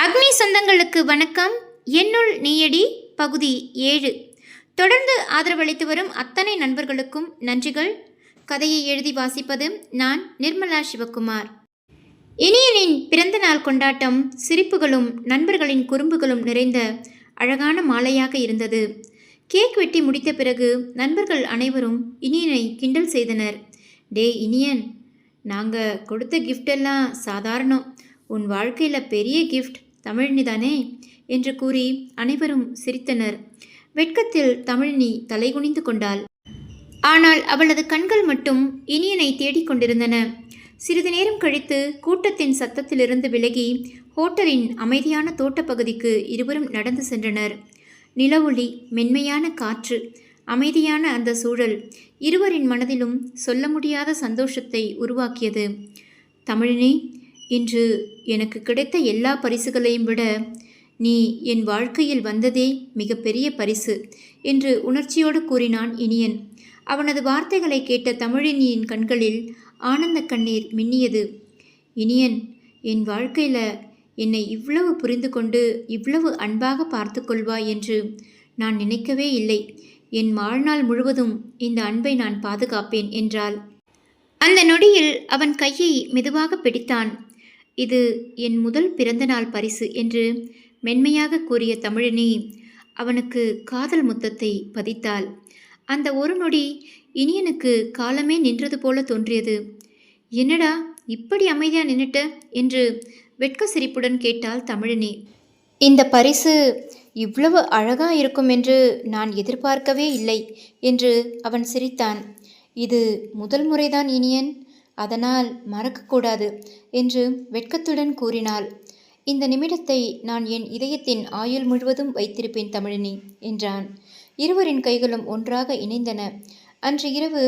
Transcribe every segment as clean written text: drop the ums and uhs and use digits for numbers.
அக்னி சொந்தங்களுக்கு வணக்கம். என்னுள் நீயடி பகுதி 7. தொடர்ந்து ஆதரவளித்து வரும் அத்தனை நண்பர்களுக்கும் நன்றிகள். கதையை எழுதி வாசிப்பது நான் நிர்மலா சிவகுமார். இனியனின் பிறந்த நாள் கொண்டாட்டம் சிரிப்புகளும் நண்பர்களின் குறும்புகளும் நிறைந்த அழகான மாலையாக இருந்தது. கேக் வெட்டி முடித்த பிறகு நண்பர்கள் அனைவரும் இனியனை கிண்டல் செய்தனர். டே இனியன், நாங்கள் கொடுத்த கிஃப்டெல்லாம் சாதாரணம், உன் வாழ்க்கையில் பெரிய கிஃப்ட் தமிழினி தானே என்று கூறி அனைவரும் சிரித்தனர். வெட்கத்தில் தமிழினி தலைகுனிந்து கொண்டாள். ஆனால் அவளது கண்கள் மட்டும் இனியனை தேடிக்கொண்டிருந்தன. சிறிது நேரம் கழித்து கூட்டத்தின் சத்தத்திலிருந்து விலகி ஹோட்டலின் அமைதியான தோட்டப்பகுதிக்கு இருவரும் நடந்து சென்றனர். நிலவொளி, மென்மையான காற்று, அமைதியான அந்த சூழல் இருவரின் மனதிலும் சொல்ல முடியாத சந்தோஷத்தை உருவாக்கியது. தமிழினி, இன்று எனக்கு கிடைத்த எல்லா பரிசுகளையும் விட நீ என் வாழ்க்கையில் வந்ததே மிகப்பெரிய பரிசு என்று உணர்ச்சியோடு கூறினான் இனியன். அவனது வார்த்தைகளை கேட்ட தமிழினியின் கண்களில் ஆனந்த கண்ணீர் மின்னியது. இனியன், என் வாழ்க்கையில் என்னை இவ்வளவு புரிந்து கொண்டு இவ்வளவு அன்பாக பார்த்து கொள்வாய் என்று நான் நினைக்கவே இல்லை. என் வாழ்நாள் முழுவதும் இந்த அன்பை நான் பாதுகாப்பேன் என்றாள். அந்த நொடியில் அவன் கையை மெதுவாக பிடித்தான். இது என் முதல் பிறந்தநாள் பரிசு என்று மென்மையாக கூறிய தமிழினி அவனுக்கு காதல் முத்தத்தை பதித்தாள். அந்த ஒரு நொடி இனியனுக்கு காலமே நின்றது போல தோன்றியது. என்னடா இப்படி அமைதியாக நின்னுட்ட என்று வெட்க சிரிப்புடன் கேட்டாள் தமிழினி. இந்த பரிசு இவ்வளவு அழகா இருக்கும் என்று நான் எதிர்பார்க்கவே இல்லை என்று அவன் சிரித்தான். இது முதல் முறைதான் இனியன், அதனால் மறக்கக்கூடாது என்று வெட்கத்துடன் கூறினாள். இந்த நிமிடத்தை நான் என் இதயத்தின் ஆயுள் முழுவதும் வைத்திருப்பேன் தமிழினி என்றான். இருவரின் கைகளும் ஒன்றாக இணைந்தன. அன்று இரவு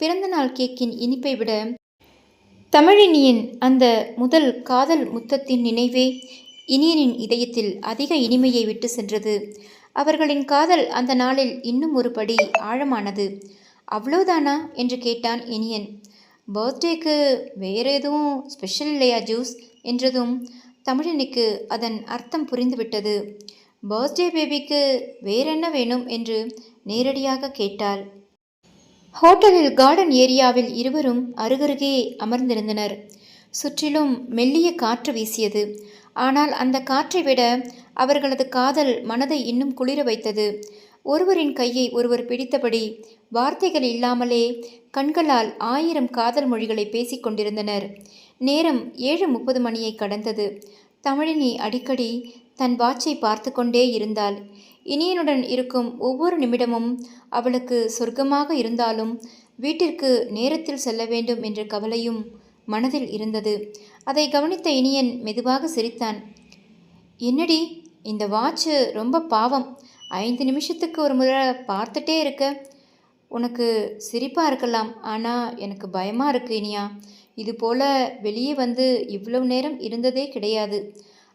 பிறந்தநாள் கேக்கின் இனிப்பை விட தமிழினியின் அந்த முதல் காதல் முத்தத்தின் நினைவே இனியனின் இதயத்தில் அதிக இனிமையை விட்டு சென்றது. அவர்களின் காதல் அந்த நாளில் இன்னும் ஒரு படி ஆழமானது. அவ்வளோதானா என்று கேட்டான் இனியன். பர்த்டேக்கு வேறு எதுவும் ஸ்பெஷல் இல்லையா ஜூஸ் என்றதும் தமிழினிக்கு அதன் அர்த்தம் புரிந்துவிட்டது. பர்த்டே பேபிக்கு வேறென்ன வேணும் என்று நேரடியாக கேட்டாள். ஹோட்டலில் கார்டன் ஏரியாவில் இருவரும் அருகருகே அமர்ந்திருந்தனர். சுற்றிலும் மெல்லிய காற்று வீசியது. ஆனால் அந்த காற்றை விட அவர்களது காதல் மனதை இன்னும் குளிர வைத்தது. ஒருவரின் கையை ஒருவர் பிடித்தபடி வார்த்தைகள் இல்லாமலே கண்களால் 1000 காதல் மொழிகளை பேசிக்கொண்டிருந்தனர். நேரம் 7:30 மணியை கடந்தது. தமிழினி அடிக்கடி தன் வாட்சை பார்த்து கொண்டே இருந்தாள். இனியனுடன் இருக்கும் ஒவ்வொரு நிமிடமும் அவளுக்கு சொர்க்கமாக இருந்தாலும் வீட்டிற்கு நேரத்தில் செல்ல வேண்டும் என்ற கவலையும் மனதில் இருந்தது. அதை கவனித்த இனியன் மெதுவாக சிரித்தான். என்னடி, இந்த வாட்சு ரொம்ப பாவம், 5 நிமிஷத்துக்கு ஒரு முறை பார்த்துட்டே இருக்க. உனக்கு சிரிப்பாக இருக்கலாம், ஆனால் எனக்கு பயமாக இருக்கு இனியா. இது போல் வெளியே வந்து இவ்வளவு நேரம் இருந்ததே கிடையாது.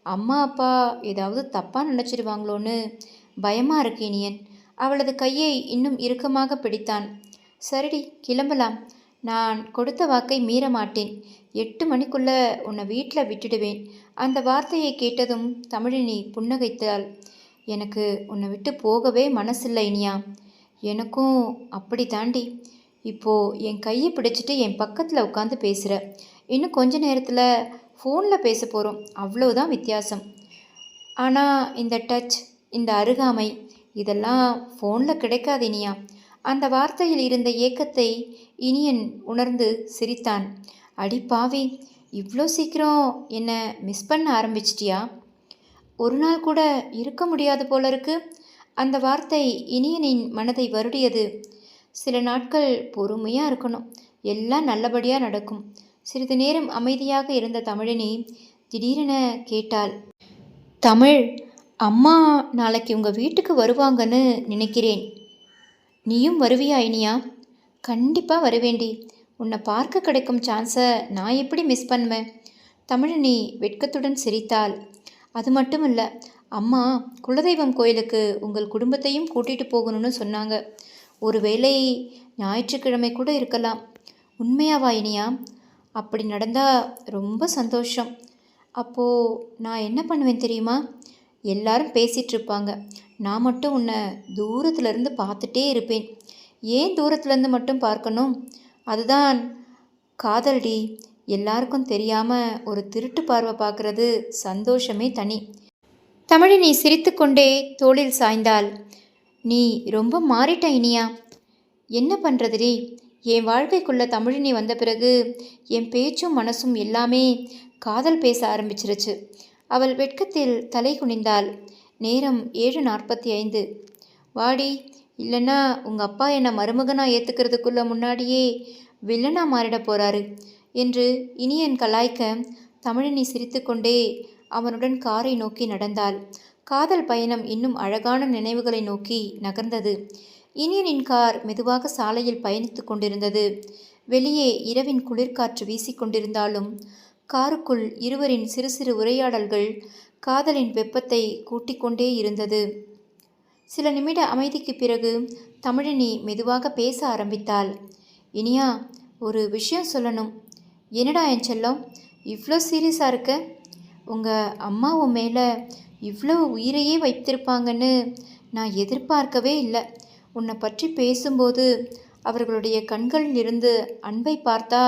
அம்மா அப்பா ஏதாவது தப்பாக நினச்சிடுவாங்களோன்னு பயமாக இருக்கு இனியன். அவளது கையை இன்னும் இறுக்கமாக பிடித்தான். சரிடி, கிளம்பலாம். நான் கொடுத்த வாக்கை மீற மாட்டேன். 8 மணிக்குள்ளே உன்னை வீட்டில் விட்டுடுவேன். அந்த வார்த்தையை கேட்டதும் தமிழினி புன்னகைத்தாள். எனக்கு உன்னை விட்டு போகவே மனசில்லை இனியா. எனக்கும் அப்படி தாண்டி. இப்போது என் கையை பிடிச்சிட்டு என் பக்கத்தில் உட்காந்து பேசுகிற. இன்னும் கொஞ்ச நேரத்தில் ஃபோனில் பேச போகிறோம், அவ்வளோதான் வித்தியாசம். ஆனால் இந்த டச், இந்த அருகாமை இதெல்லாம் ஃபோனில் கிடைக்காது இனியா. அந்த வார்த்தையில் இருந்த ஏக்கத்தை இனியன் உணர்ந்து சிரித்தான். அடி பாவி, இவ்வளோ சீக்கிரம் என்னை மிஸ் பண்ண ஆரம்பிச்சிட்டியா? ஒரு நாள் கூட இருக்க முடியாது போல இருக்கு. அந்த வார்த்தை இனியனின் மனதை வருடியது. சில நாட்கள் பொறுமையாக இருக்கணும், எல்லாம் நல்லபடியாக நடக்கும். சிறிது நேரம் அமைதியாக இருந்த தமிழினி திடீரென கேட்டாள். தமிழ், அம்மா நாளைக்கு உங்கள் வீட்டுக்கு வருவாங்கன்னு நினைக்கிறேன். நீயும் வருவியா இனியா? கண்டிப்பாக வருவேண்டி. உன்னை பார்க்க கிடைக்கும் சான்ஸை நான் எப்படி மிஸ் பண்ணுவேன்? தமிழினி வெட்கத்துடன் சிரித்தாள். அது மட்டும் இல்லை, அம்மா குலதெய்வம் கோயிலுக்கு உங்கள் குடும்பத்தையும் கூட்டிகிட்டு போகணும்னு சொன்னாங்க. ஒருவேளை ஞாயிற்றுக்கிழமை கூட இருக்கலாம். உண்மையாவா இனியா? அப்படி நடந்தால் ரொம்ப சந்தோஷம். அப்போது நான் என்ன பண்ணுவேன் தெரியுமா? எல்லாரும் பேசிகிட்டு இருப்பாங்க, நான் மட்டும் உன்னை தூரத்துலேருந்து பார்த்துட்டே இருப்பேன். ஏன் தூரத்துலேருந்து மட்டும் பார்க்கணும்? அதுதான் காதல்டி. எல்லாருக்கும் தெரியாமல் ஒரு திருட்டு பார்வை பார்க்குறது சந்தோஷமே தனி. தமிழினி சிரித்துக்கொண்டே தோளில் சாய்ந்தாள். நீ ரொம்ப மாறிட்ட இனியா. என்ன பண்ணுறதுடி, என் வாழ்க்கைக்குள்ள தமிழினி வந்த பிறகு என் பேச்சும் மனசும் எல்லாமே காதல் பேச ஆரம்பிச்சிருச்சு. அவள் வெட்கத்தில் தலை குனிந்தாள். நேரம் 7:45. வாடி, இல்லைன்னா உங்கள் அப்பா என்னை மருமகனாக ஏற்றுக்கிறதுக்குள்ள முன்னாடியே வில்லனாக மாறிட போகிறாரு என்று இனியன் கலாய்க்க தமிழினி சிரித்துக்கொண்டே அவனுடன் காரை நோக்கி நடந்தாள். காதல் பயணம் இன்னும் அழகான நினைவுகளை நோக்கி நகர்ந்தது. இனியனின் கார் மெதுவாக சாலையில் பயணித்து கொண்டிருந்தது. வெளியே இரவின் குளிர்காற்று வீசிக்கொண்டிருந்தாலும் காருக்குள் இருவரின் சிறு சிறு உரையாடல்கள் காதலின் வெப்பத்தை கூட்டிக் கொண்டே இருந்தது. சில நிமிட அமைதிக்கு பிறகு தமிழினி மெதுவாக பேச ஆரம்பித்தாள். இனியா, ஒரு விஷயம் சொல்லணும். என்னடா என் செல்லம், இவ்வளோ சீரியஸாக இருக்க? உங்கள் அம்மா உன் மேலே இவ்வளோ உயிரையே வைத்திருப்பாங்கன்னு நான் எதிர்பார்க்கவே இல்லை. உன்னை பற்றி பேசும்போது அவர்களுடைய கண்களில் இருந்து அன்பை பார்த்தா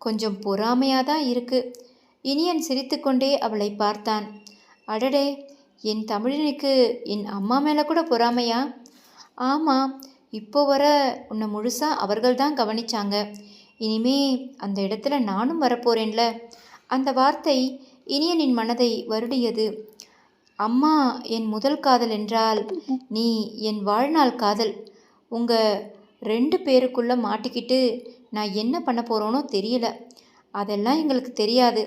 கொஞ்சம் பொறாமையாக தான் இருக்கு. இனியன் சிரித்துக்கொண்டே அவளை பார்த்தான். அடடே, என் தமிழனுக்கு என் அம்மா மேலே கூட பொறாமையா? ஆமாம், இப்போ வர உன்னை முழுசாக அவர்கள் தான் கவனிச்சாங்க. இனிமே அந்த இடத்துல நானும் வரப்போறேன்ல. அந்த வார்த்தை இனியனின் மனதை வருடியது. அம்மா என் முதல் காதல் என்றால் நீ என் வாழ்நாள் காதல். உங்கள் 2 பேருக்குள்ளே மாட்டிக்கிட்டு நான் என்ன பண்ண போகிறோனோ தெரியல. அதெல்லாம் எங்களுக்கு தெரியாது.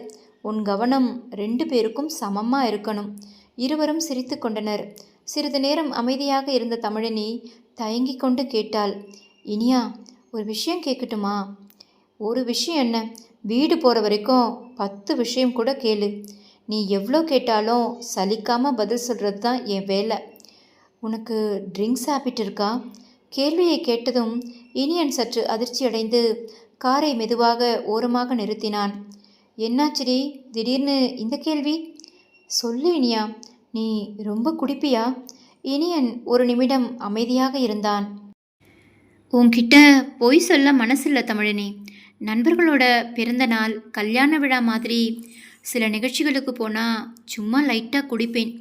உன் கவனம் 2 பேருக்கும் சமமாக இருக்கணும். இருவரும் சிரித்து கொண்டனர். சிறிது நேரம் அமைதியாக இருந்த தமிழினி தயங்கி கொண்டு கேட்டாள். இனியா, ஒரு விஷயம் கேட்கட்டுமா? ஒரு விஷயம் என்ன? வீடு போகிற வரைக்கும் 10 விஷயம் கூட கேளு. நீ எவ்வளோ கேட்டாலும் சலிக்காமல் பதில் சொல்கிறது தான் என் வேலை. உனக்கு ட்ரிங்க்ஸ் ஹேபிட் இருக்கா? கேள்வியை கேட்டதும் இனியன் சற்று அதிர்ச்சியடைந்து காரை மெதுவாக ஓரமாக நிறுத்தினான். என்னாச்சுடி திடீர்னு இந்த கேள்வி? சொல்லு இனியா, நீ ரொம்ப குடிப்பியா? இனியன் ஒரு நிமிடம் அமைதியாக இருந்தான். உன்கிட்ட பொய் சொல்ல மனசில்ல தமிழினி. நண்பர்களோட பிறந்த நாள், கல்யாண விழா மாதிரி சில நிகழ்ச்சிகளுக்கு போனால் சும்மா லைட்டாக குடிப்பேன்.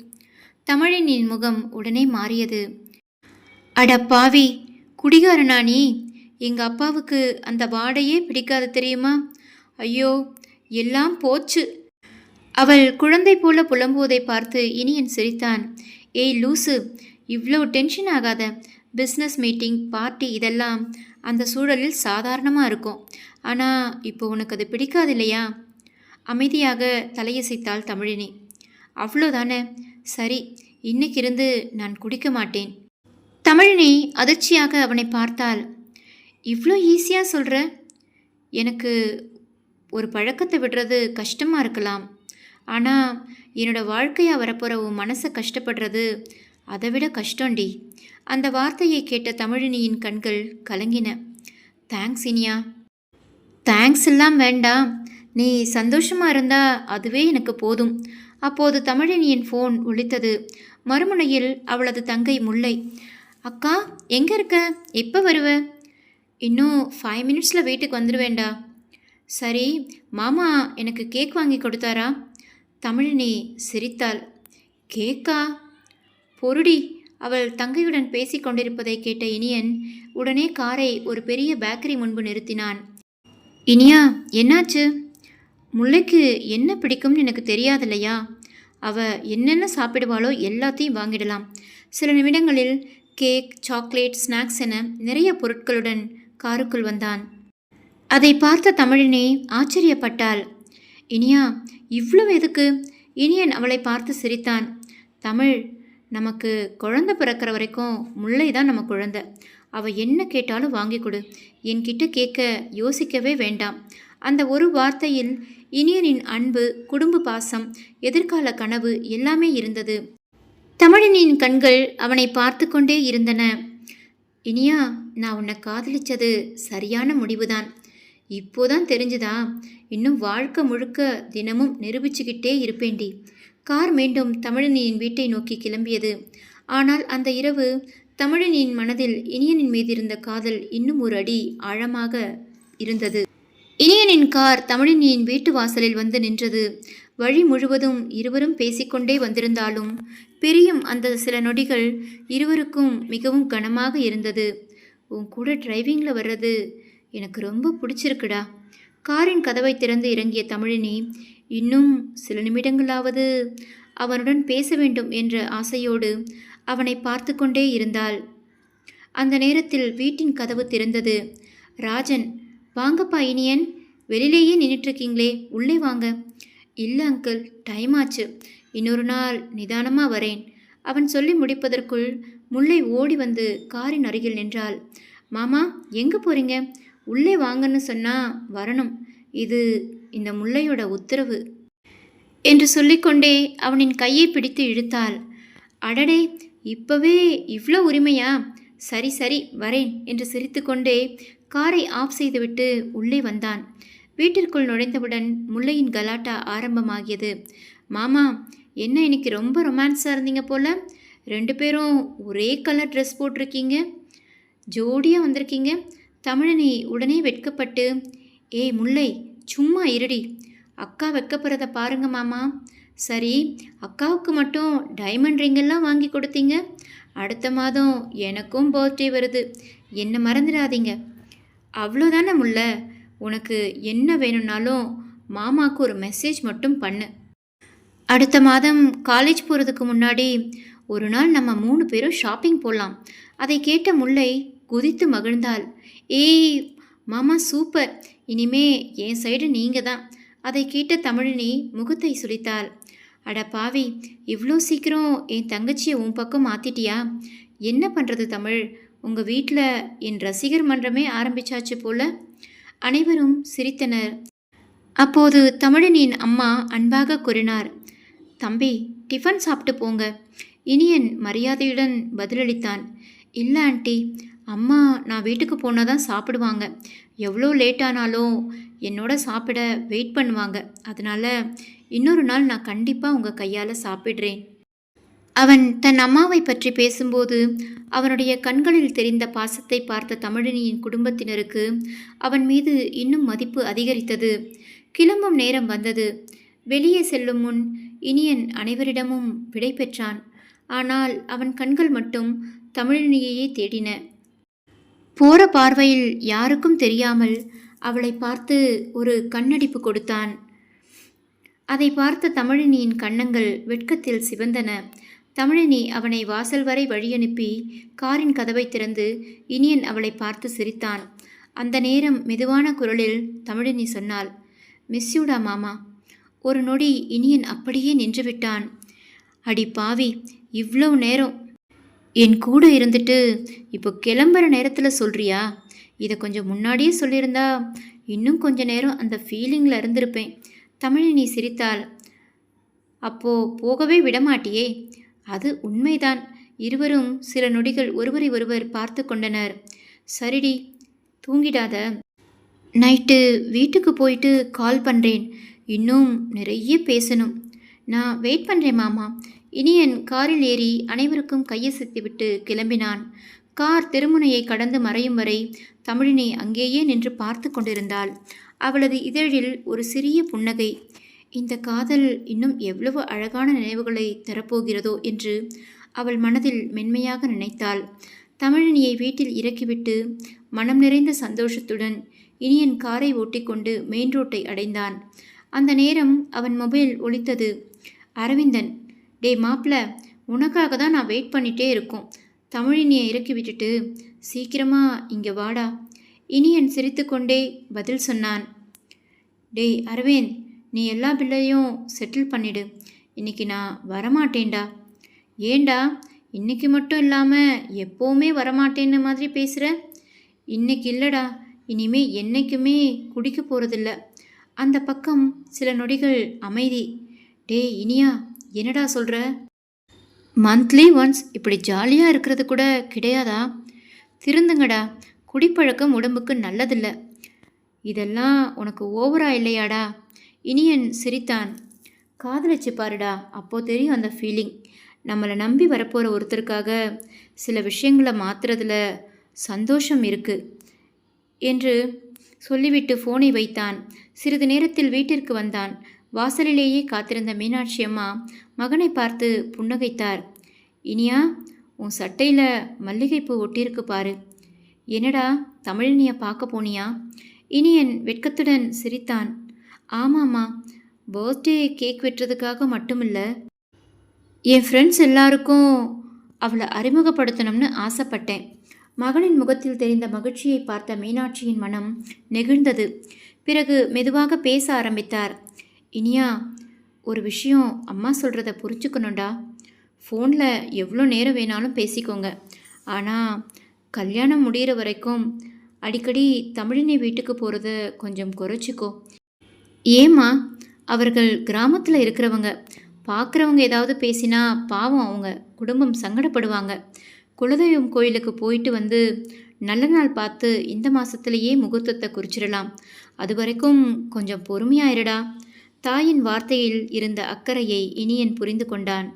தமிழினின் முகம் உடனே மாறியது. அட பாவி, குடிகாரனா நீ? எங்கள் அப்பாவுக்கு அந்த வாடையே பிடிக்காது தெரியுமா? ஐயோ, எல்லாம் போச்சு. அவள் குழந்தை போல புலம்புவதை பார்த்து இனியன் சிரித்தான். ஏய் லூசு, இவ்வளோ டென்ஷன் ஆகாத. பிஸ்னஸ் மீட்டிங், பார்ட்டி இதெல்லாம் அந்த சூழலில் சாதாரணமாக இருக்கும். ஆனால் இப்போ உனக்கு அது பிடிக்காது இல்லையா? அமைதியாக தலையசைத்தாள் தமிழினி. அவ்வளோதானே, சரி, இன்னைக்கிருந்து நான் குடிக்க மாட்டேன். தமிழினி அதிர்ச்சியாக அவனை பார்த்தாள். இவ்வளோ ஈஸியாக சொல்கிற? எனக்கு ஒரு பழக்கத்தை விடுறது கஷ்டமாக இருக்கலாம். ஆனால் என்னோடய வாழ்க்கையாக வரப்போகிற உன் மனசை கஷ்டப்படுறது அதை விட கஷ்டம்டி. அந்த வார்த்தையை கேட்ட தமிழினியின் கண்கள் கலங்கின. தேங்க்ஸ் இனியா. தேங்க்ஸ் எல்லாம் வேண்டாம். நீ சந்தோஷமாக இருந்தால் அதுவே எனக்கு போதும். அப்போது தமிழினியின் ஃபோன் ஒலித்தது. மறுமுனையில் அவளது தங்கை முல்லை. அக்கா, எங்கே இருக்க? எப்போ வருவ? இன்னும் 5 மினிட்ஸில் வீட்டுக்கு வந்துடுவேண்டா. சரி, மாமா எனக்கு கேக் வாங்கி கொடுத்தாரா? தமிழினி சிரித்தாள். கேக்கா? பொருடி. அவள் தங்கையுடன் பேசி கொண்டிருப்பதை கேட்ட இனியன் உடனே காரை ஒரு பெரிய பேக்கரி முன்பு நிறுத்தினான். இனியா, என்னாச்சு? முல்லைக்கு என்ன பிடிக்கும்னு எனக்கு தெரியாதில்லையா? அவள் என்னென்ன சாப்பிடுவாளோ எல்லாத்தையும் வாங்கிடலாம். சில நிமிடங்களில் கேக், சாக்லேட், ஸ்நாக்ஸ் என நிறைய பொருட்களுடன் காருக்குள் வந்தான். அதை பார்த்த தமிழினி ஆச்சரியப்பட்டாள். இனியா, இவ்வளவு எதுக்கு? இனியன் அவளை பார்த்து சிரித்தான். தமிழ், நமக்கு குழந்தை பிறக்கிற வரைக்கும் முல்லை தான் நம்ம குழந்தை. அவள் என்ன கேட்டாலும் வாங்கி கொடு. என்கிட்ட கேட்க யோசிக்கவே வேண்டாம். அந்த ஒரு வார்த்தையில் இனியனின் அன்பு, குடும்ப பாசம், எதிர்கால கனவு எல்லாமே இருந்தது. தமிழினின் கண்கள் அவனை பார்த்து கொண்டே இருந்தன. இனியா, நான் உன்னை காதலிச்சது சரியான முடிவுதான். இப்போதான் தெரிஞ்சுதா? இன்னும் வாழ்க்கை முழுக்க தினமும் நிரூபிச்சுக்கிட்டே இருப்பேண்டி. கார் மீண்டும் தமிழினியின் வீட்டை நோக்கி கிளம்பியது. ஆனால் அந்த இரவு தமிழினியின் மனதில் இனியனின் மீது இருந்த காதல் இன்னும் ஒரு அடி ஆழமாக இருந்தது. இனியனின் கார் தமிழினியின் வீட்டு வாசலில் வந்து நின்றது. வழி முழுவதும் இருவரும் பேசிக்கொண்டே வந்திருந்தாலும் பிரியும் அந்த சில நொடிகள் இருவருக்கும் மிகவும் கனமாக இருந்தது. உன் கூட டிரைவிங்கில் வர்றது எனக்கு ரொம்ப பிடிச்சிருக்குடா. காரின் கதவை திறந்து இறங்கிய தமிழினி இன்னும் சில நிமிடங்களாவது அவனுடன் பேச வேண்டும் என்ற ஆசையோடு அவனை பார்த்து கொண்டே இருந்தாள். அந்த நேரத்தில் வீட்டின் கதவு திறந்தது. ராஜன், வாங்கப்பா இனியன், வெளியிலேயே நின்றுட்டுருக்கீங்களே, உள்ளே வாங்க. இல்லை அங்கிள், டைம் ஆச்சு, இன்னொரு நாள் நிதானமாக வரேன். அவன் சொல்லி முடிப்பதற்குள் முல்லை ஓடி வந்து காரின் அருகில் நின்றாள். மாமா, எங்கே போகிறீங்க? உள்ளே வாங்கன்னு சொன்னால் வரணும், இது இந்த முல்லையோட உத்தரவு என்று சொல்லிக்கொண்டே அவனின் கையை பிடித்து இழுத்தாள். அடடே, இப்பவே இவ்வளோ உரிமையா? சரி சரி வரேன் என்று சிரித்துக்கொண்டே காரை ஆஃப் செய்துவிட்டு உள்ளே வந்தான். வீட்டிற்குள் நுழைந்தவுடன் முல்லையின் கலாட்டா ஆரம்பமாகியது. மாமா, என்ன இன்னைக்கு ரொம்ப ரொமான்ஸாக இருந்தீங்க போல, 2 பேரும் ஒரே கலர் ட்ரெஸ் போட்டிருக்கீங்க, ஜோடியாக வந்திருக்கீங்க. தமிழினி உடனே வெட்கப்பட்டு, ஏய் முல்லை, சும்மா இருடி, அக்கா வெட்கப்படுறத பாருங்க மாமா. சரி, அக்காவுக்கு மட்டும் டைமண்ட் ரிங்கெல்லாம் வாங்கி கொடுத்தீங்க, அடுத்த மாதம் எனக்கும் பர்த்டே வருது, என்ன மறந்துடாதீங்க. அவ்வளோதானே முல்லை, உனக்கு என்ன வேணும்னாலும் மாமாவுக்கு ஒரு மெசேஜ் மட்டும் பண்ணு. அடுத்த மாதம் காலேஜ் போகிறதுக்கு முன்னாடி ஒரு நாள் நம்ம 3 பேரும் ஷாப்பிங் போகலாம். அதை கேட்ட முல்லை குதித்து மகிழ்ந்தாள். ஏய் மாமா, சூப்பர், இனிமே என் சைடு நீங்கள் தான். அதை கேட்ட தமிழினி முகத்தை சுளித்தாள். அட பாவி, இவ்வளோ சீக்கிரம் என் தங்கச்சியை உன் பக்கம் மாற்றிட்டியா? என்ன பண்ணுறது தமிழ், உங்கள் வீட்டில் என் ரசிகர் மன்றமே ஆரம்பிச்சாச்சு போல. அனைவரும் சிரித்தனர். அப்போது தமிழினியின் அம்மா அன்பாக கூறினார், தம்பி, டிஃபன் சாப்பிட்டு போங்க. இனியன் மரியாதையுடன் பதிலளித்தான். இல்லை ஆண்டி, அம்மா நான் வீட்டுக்கு போனால் தான் சாப்பிடுவாங்க, எவ்வளோ லேட்டானாலும் என்னோட சாப்பிட வெயிட் பண்ணுவாங்க, அதனால் இன்னொரு நாள் நான் கண்டிப்பாக உங்கள் கையால் சாப்பிட்றேன். அவன் தன் அம்மாவை பற்றி பேசும்போது அவனுடைய கண்களில் தெரிந்த பாசத்தை பார்த்த தமிழினியின் குடும்பத்தினருக்கு அவன் மீது இன்னும் மதிப்பு அதிகரித்தது. கிளம்பும் நேரம் வந்தது. வெளியே செல்லும் முன் இனியன் அனைவரிடமும் விடை பெற்றான். ஆனால் அவன் கண்கள் மட்டும் தமிழினியையே தேடின. போற பார்வையில் யாருக்கும் தெரியாமல் அவளை பார்த்து ஒரு கண்ணடிப்பு கொடுத்தான். அதை பார்த்த தமிழினியின் கன்னங்கள் வெட்கத்தில் சிவந்தன. தமிழினி அவனை வாசல் வரை வழியனுப்பி காரின் கதவை திறந்து இனியன் அவளை பார்த்து சிரித்தான். அந்த நேரம் மெதுவான குரலில் தமிழினி சொன்னாள், மிஸ் யூடா மாமா. ஒரு நொடி இனியன் அப்படியே நின்றுவிட்டான். அடி பாவி, இவ்வளவு நேரம் என் கூட இருந்துட்டு இப்போ கிளம்புற நேரத்தில் சொல்கிறியா? இதை கொஞ்சம் முன்னாடியே சொல்லியிருந்தா இன்னும் கொஞ்ச நேரம் அந்த ஃபீலிங்கில் இருந்திருப்பேன். தமிழினி சிரித்தாள். அப்போ போகவே விடமாட்டியே? அது உண்மைதான். இருவரும் சில நொடிகள் ஒருவரை ஒருவர் பார்த்து கொண்டனர். சரிடி, தூங்கிடாத, நைட்டு வீட்டுக்கு போயிட்டு கால் பண்ணுறேன், இன்னும் நிறைய பேசணும். நான் வெயிட் பண்ணுறேன் மாமா. இனியன் காரில் ஏறி அனைவருக்கும் கையசைத்துவிட்டு கிளம்பினான். கார் தெருமுனையை கடந்து மறையும் வரை தமிழினி அங்கேயே நின்று பார்த்து கொண்டிருந்தாள். அவளது இதழில் ஒரு சிறிய புன்னகை. இந்த காதல் இன்னும் எவ்வளவு அழகான நினைவுகளை தரப்போகிறதோ என்று அவள் மனதில் மென்மையாக நினைத்தாள். தமிழினியை வீட்டில் இறக்கிவிட்டு மனம் நிறைந்த சந்தோஷத்துடன் இனியன் காரை ஓட்டிக்கொண்டு மெயின் ரோட்டை அடைந்தான். அந்த நேரம் அவன் மொபைல் ஒலித்தது. அரவிந்தன், டே மாப்ள, உனக்காக தான் நான் வெயிட் பண்ணிகிட்டே இருக்கோம். தமிழினியை இறக்கி விட்டுட்டு சீக்கிரமாக இங்கே வாடா. இனியன் சிரித்து கொண்டே பதில் சொன்னான். டேய் அரவிந்த், நீ எல்லா பில்லையும் செட்டில் பண்ணிடு, இன்னைக்கு நான் வரமாட்டேன்டா. ஏண்டா, இன்னைக்கு மட்டும் இல்லாமல் எப்போவுமே வரமாட்டேன்னு மாதிரி பேசுகிற? இன்னைக்கு இல்லைடா, இனிமே என்றைக்குமே குடிக்க போகிறதில்ல. அந்த பக்கம் சில நொடிகள் அமைதி. டே இனியா, என்னடா சொல்கிற? மந்த்லி ஒன்ஸ் இப்படி ஜாலியாக இருக்கிறது கூட கிடையாதா? திருந்துங்கடா, குடிப்பழக்கம் உடம்புக்கு நல்லதில்லை. இதெல்லாம் உனக்கு ஓவரா இல்லையாடா? இனியன் சிரித்தான். காதலிச்சு பாருடா, அப்போ தெரியும் அந்த ஃபீலிங். நம்மளை நம்பி வரப்போகிற ஒருத்தருக்காக சில விஷயங்களை மாற்றுறதுல சந்தோஷம் இருக்கு என்று சொல்லிவிட்டு ஃபோனை வைத்தான். சிறிது நேரத்தில் வீட்டிற்கு வந்தான். வாசலிலேயே காத்திருந்த மீனாட்சி அம்மா மகனை பார்த்து புன்னகைத்தார். இனியா, உன் சட்டையில் மல்லிகைப்பூ ஒட்டியிருக்கு பாரு. என்னடா, தமிழினியை பார்க்க போனியா? இனியன் வெட்கத்துடன் சிரித்தான். ஆமாம்மா, பர்த்டே கேக் வெட்டுறதுக்காக மட்டுமில்ல, என் ஃப்ரெண்ட்ஸ் எல்லாருக்கும் அவளை அறிமுகப்படுத்தணும்னு ஆசைப்பட்டேன். மகனின் முகத்தில் தெரிந்த மகிழ்ச்சியை பார்த்த மீனாட்சியின் மனம் நெகிழ்ந்தது. பிறகு மெதுவாக பேச ஆரம்பித்தார். இனியா, ஒரு விஷயம் அம்மா சொல்கிறத புரிஞ்சுக்கணும்டா. ஃபோனில் எவ்வளோ நேரம் வேணாலும் பேசிக்கோங்க. ஆனால் கல்யாணம் முடிகிற வரைக்கும் அடிக்கடி தமிழினி வீட்டுக்கு போகிறத கொஞ்சம் குறைச்சிக்கோ. ஏம்மா, அவர்கள் கிராமத்தில் இருக்கிறவங்க. பார்க்குறவங்க ஏதாவது பேசினா பாவம், அவங்க குடும்பம் சங்கடப்படுவாங்க. குலதெய்வம் கோயிலுக்கு போயிட்டு வந்து நல்ல நாள் பார்த்து இந்த மாதத்துலேயே முகூர்த்தத்தை குறிச்சிடலாம். அது வரைக்கும் கொஞ்சம் பொறுமையாயிருடா. தாயின் வார்த்தையில் இருந்த அக்கறையை இனியன் புரிந்து கொண்டான்.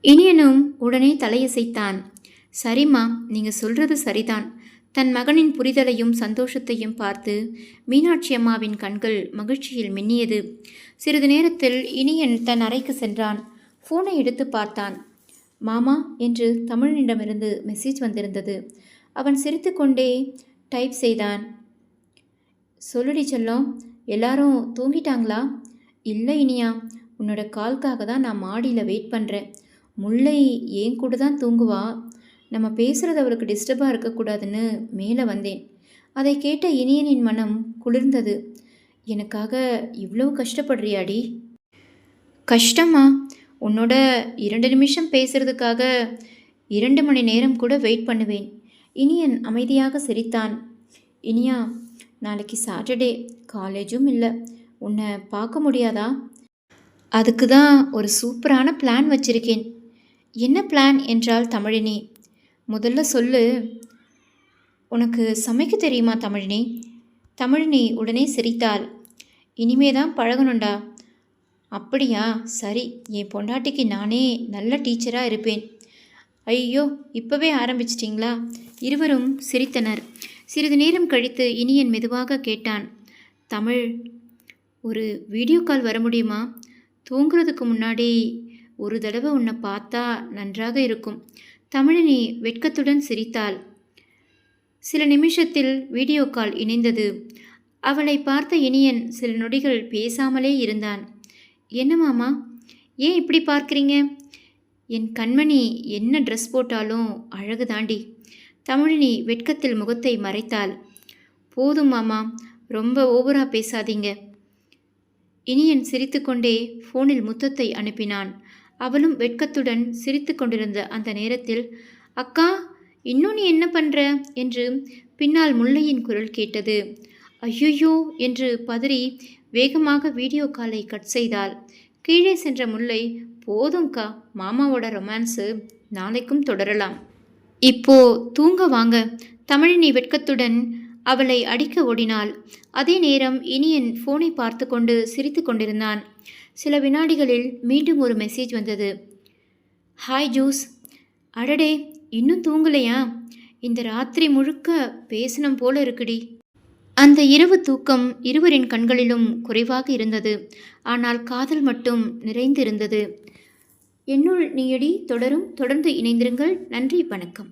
இனியனும் உடனே தலையசைத்தான். சரிம்மா, நீங்கள் சொல்கிறது சரிதான். தன் மகனின் புரிதலையும் சந்தோஷத்தையும் பார்த்து மீனாட்சி அம்மாவின் கண்கள் மகிழ்ச்சியில் மின்னியது. சிறிது நேரத்தில் இனியன் தன் அறைக்கு சென்றான். ஃபோனை எடுத்து பார்த்தான். மாமா என்று தமிழனிடமிருந்து மெசேஜ் வந்திருந்தது. அவன் சிரித்துக்கொண்டே டைப் செய்தான். சொல்லுடி செல்லம், எல்லாரும் தூங்கிட்டாங்களா? இல்லை இனியா, உன்னோட கால்காக தான் நான் மாடியில் வெயிட் பண்ணுறேன். முல்லை ஏன் கூட தான் தூங்குவா. நம்ம பேசுகிறது அவளுக்கு டிஸ்டர்பாக இருக்கக்கூடாதுன்னு மேலே வந்தேன். அதை கேட்ட இனியனின் மனம் குளிர்ந்தது. எனக்காக இவ்வளோ கஷ்டப்படுறியாடி? கஷ்டமா? உன்னோட 2 நிமிஷம் பேசுறதுக்காக 2 மணி நேரம் கூட வெயிட் பண்ணுவேன். இனியன் அமைதியாக சிரித்தான். இனியா, நாளைக்கு சாட்டர்டே, காலேஜும் இல்லை. உன்னை பார்க்க முடியாதா? அதுக்கு தான் ஒரு சூப்பரான பிளான் வச்சிருக்கேன். என்ன பிளான் என்றால் தமிழினி. முதல்ல சொல்லு, உனக்கு சமைக்க தெரியுமா தமிழினி? தமிழினி உடனே சிரித்தாள். இனிமே தான் பழகணுண்டா. அப்படியா, சரி, என் பொண்டாட்டிக்கு நானே நல்ல டீச்சராக இருப்பேன். ஐயோ, இப்போவே ஆரம்பிச்சிட்டிங்களா? இருவரும் சிரித்தனர். சிறிது நேரம் கழித்து இனியன் மெதுவாக கேட்டான். தமிழ், ஒரு வீடியோ கால் வர முடியுமா? தூங்குறதுக்கு முன்னாடி ஒரு தடவை உன்னை பார்த்தா நன்றாக இருக்கும். தமிழினி வெட்கத்துடன் சிரித்தாள். சில நிமிஷத்தில் வீடியோ கால் இணைந்தது. அவளை பார்த்த இனியன் சில நொடிகள் பேசாமலே இருந்தான். என்ன மாமா, ஏன் இப்படி பார்க்குறீங்க? என் கண்மணி என்ன ட்ரெஸ் போட்டாலும் அழகு தாண்டி. தமிழினி வெட்கத்தில் முகத்தை மறைத்தாள். போதும் மாமா, ரொம்ப ஓவரா பேசாதீங்க. இனியன் சிரித்துக்கொண்டே ஃபோனில் முத்தத்தை அனுப்பினான். அவளும் வெட்கத்துடன் சிரித்து கொண்டிருந்த அந்த நேரத்தில், அக்கா, இன்னும் நீ என்ன பண்ணுற என்று பின்னால் முல்லையின் குரல் கேட்டது. ஐயோ என்று பதறி வேகமாக வீடியோ காலை கட் செய்தாள். கீழே சென்ற முல்லை, போதும்க்கா, மாமாவோட ரொமான்ஸு நாளைக்கும் தொடரலாம். இப்போ தூங்க வாங்க. தமிழினி வெட்கத்துடன் அவளை அடிக்க ஓடினாள். அதே நேரம் இனியன் ஃபோனை பார்த்து கொண்டு சிரித்து கொண்டிருந்தான். சில வினாடிகளில் மீண்டும் ஒரு மெசேஜ் வந்தது. Hi juice. அடடே, இன்னும் தூங்கலையா? இந்த ராத்திரி முழுக்க பேசணும் போல இருக்குடி. அந்த இரவு தூக்கம் இருவரின் கண்களிலும் குறைவாக இருந்தது. ஆனால் காதல் மட்டும் நிறைந்திருந்தது. என்னுள் நீயடி தொடரும். தொடர்ந்து இணைந்திருங்கள். நன்றி, வணக்கம்.